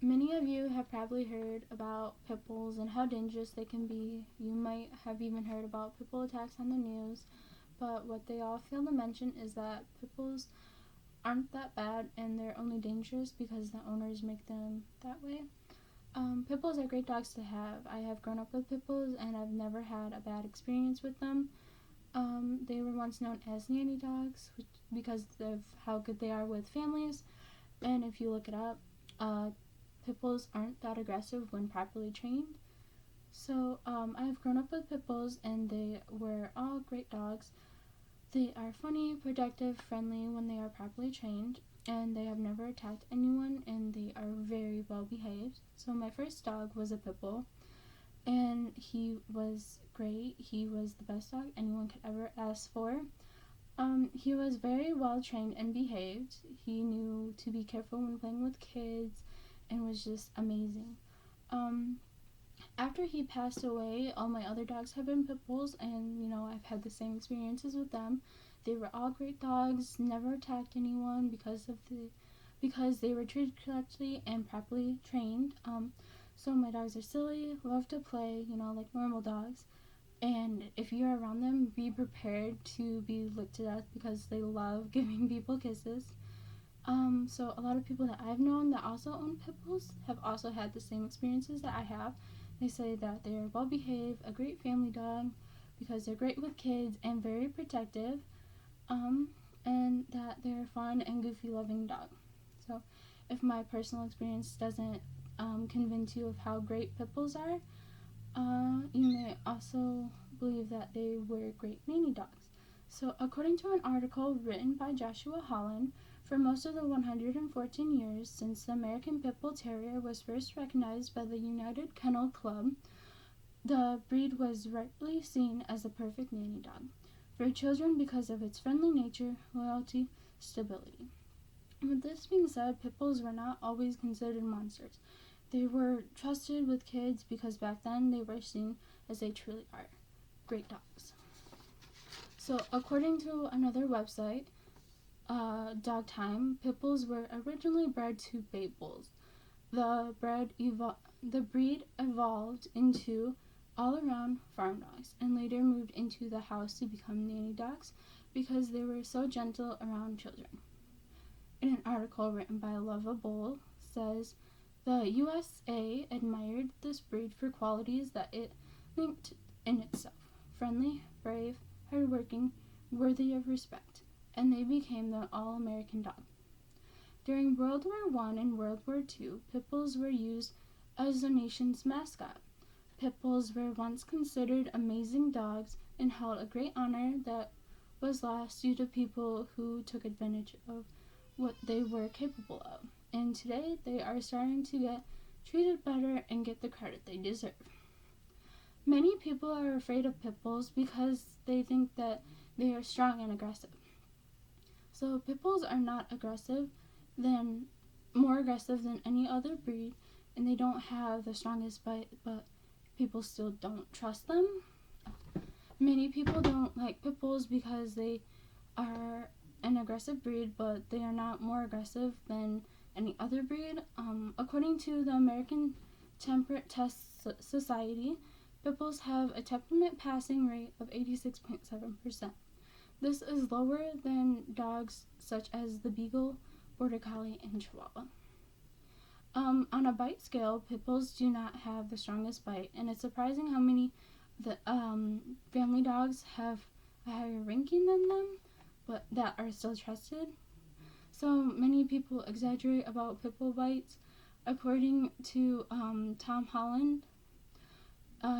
Many of you have probably heard about pit bulls and how dangerous they can be. You might have even heard about pit bull attacks on the news, but what they all fail to mention is that pit bulls aren't that bad and they're only dangerous because the owners make them that way. Pit bulls are great dogs to have. I have grown up with pit bulls and I've never had a bad experience with them. They were once known as nanny dogs because of how good they are with families. And if you look it up, pit bulls aren't that aggressive when properly trained. So I have grown up with pit bulls and they were all great dogs. They are funny, protective, friendly when they are properly trained, and they have never attacked anyone, and they are very well behaved. So my first dog was a pit bull, and he was great. He was the best dog anyone could ever ask for. He was very well trained and behaved. He knew to be careful when playing with kids and was just amazing. After he passed away, all my other dogs have been pit bulls, and I've had the same experiences with them. They were all great dogs, never attacked anyone because they were treated correctly and properly trained. So my dogs are silly, love to play, like normal dogs. And if you're around them, be prepared to be licked to death because they love giving people kisses. So a lot of people that I've known that also own pit bulls have also had the same experiences that I have. They say that they're well behaved, a great family dog because they're great with kids and very protective, and that they're a fun and goofy loving dog. So if my personal experience doesn't convince you of how great pit bulls are, you may also believe that they were great nanny dogs. So according to an article written by Joshua Holland, for most of the 114 years since the American Pit Bull Terrier was first recognized by the United Kennel Club, the breed was rightly seen as the perfect nanny dog for children because of its friendly nature, loyalty, stability. With this being said, pit bulls were not always considered monsters. They were trusted with kids because back then they were seen as they truly are, great dogs. So according to another website, Dog Time, pit bulls were originally bred to bait bulls. The breed evolved into all-around farm dogs and later moved into the house to become nanny dogs because they were so gentle around children. In an article written by Lova Bull says, the USA admired this breed for qualities that it linked in itself: friendly, brave, hardworking, worthy of respect, and they became the all-American dog. During World War I and World War II, pit bulls were used as the nation's mascot. Pit bulls were once considered amazing dogs and held a great honor that was lost due to people who took advantage of what they were capable of. And today, they are starting to get treated better and get the credit they deserve. Many people are afraid of pit bulls because they think that they are strong and aggressive. So pit bulls are not more aggressive than any other breed, and they don't have the strongest bite, but people still don't trust them. Many people don't like pit bulls because they are an aggressive breed, but they are not more aggressive than any other breed. According to the American Temperate Test Society, pit bulls have a temperament passing rate of 86.7%. This is lower than dogs such as the Beagle, Border Collie, and Chihuahua. On a bite scale, pit bulls do not have the strongest bite, and it's surprising how many the family dogs have a higher ranking than them, but that are still trusted. So many people exaggerate about pit bull bites. According to Tom Holland,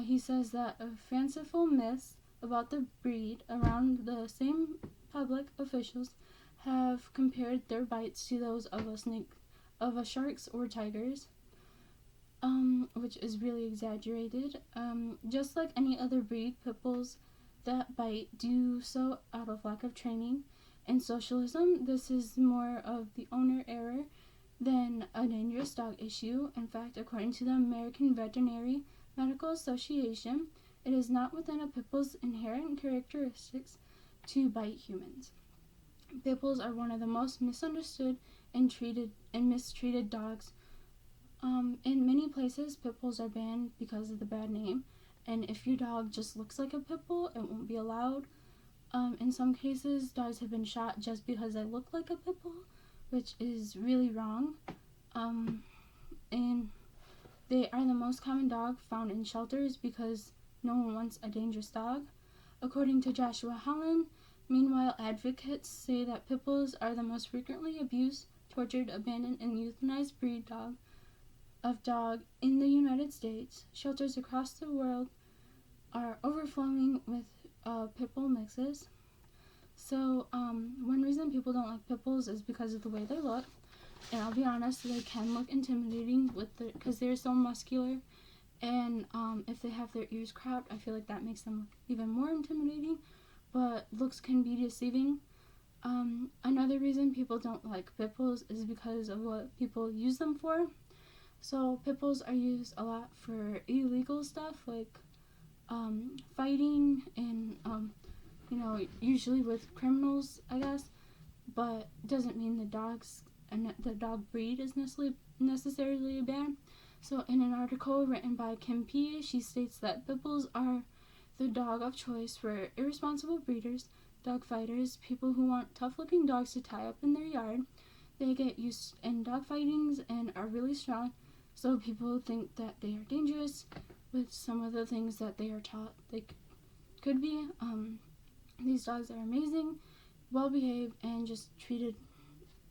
he says that fanciful myths about the breed around the same public officials have compared their bites to those of a sharks or tigers, which is really exaggerated. Just like any other breed, pit bulls that bite do so out of lack of training and socialism. This is more of the owner error than a dangerous dog issue. In fact, according to the American Veterinary Medical Association, it is not within a pit bull's inherent characteristics to bite humans. Pit bulls are one of the most misunderstood and mistreated dogs In many places, pit bulls are banned because of the bad name, and if your dog just looks like a pit bull, it won't be allowed. In some cases, dogs have been shot just because they look like a pit bull, which is really wrong. And they are the most common dog found in shelters because no one wants a dangerous dog. According to Joshua Holland, meanwhile, advocates say that pit bulls are the most frequently abused, tortured, abandoned, and euthanized breed of dog in the United States. Shelters across the world are overflowing with pit bull mixes. So, one reason people don't like pit bulls is because of the way they look. And I'll be honest, they can look intimidating because they're so muscular. And if they have their ears cropped, I feel like that makes them look even more intimidating. But looks can be deceiving. Another reason people don't like pit bulls is because of what people use them for. So pit bulls are used a lot for illegal stuff like fighting and usually with criminals, I guess. But doesn't mean the dog breed is necessarily bad. So in an article written by Kim P, she states that pit bulls are the dog of choice for irresponsible breeders, dog fighters, people who want tough-looking dogs to tie up in their yard. They get used in dog fightings and are really strong, so people think that they are dangerous with some of the things that they are taught they could be. These dogs are amazing, well-behaved, and just treated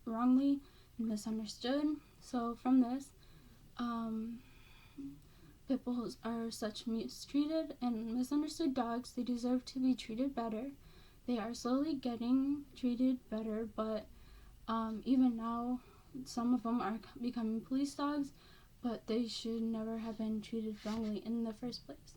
wrongly and misunderstood. So from this, pit bulls are such mistreated and misunderstood dogs. They deserve to be treated better. They are slowly getting treated better, but even now, some of them are becoming police dogs, but they should never have been treated wrongly in the first place.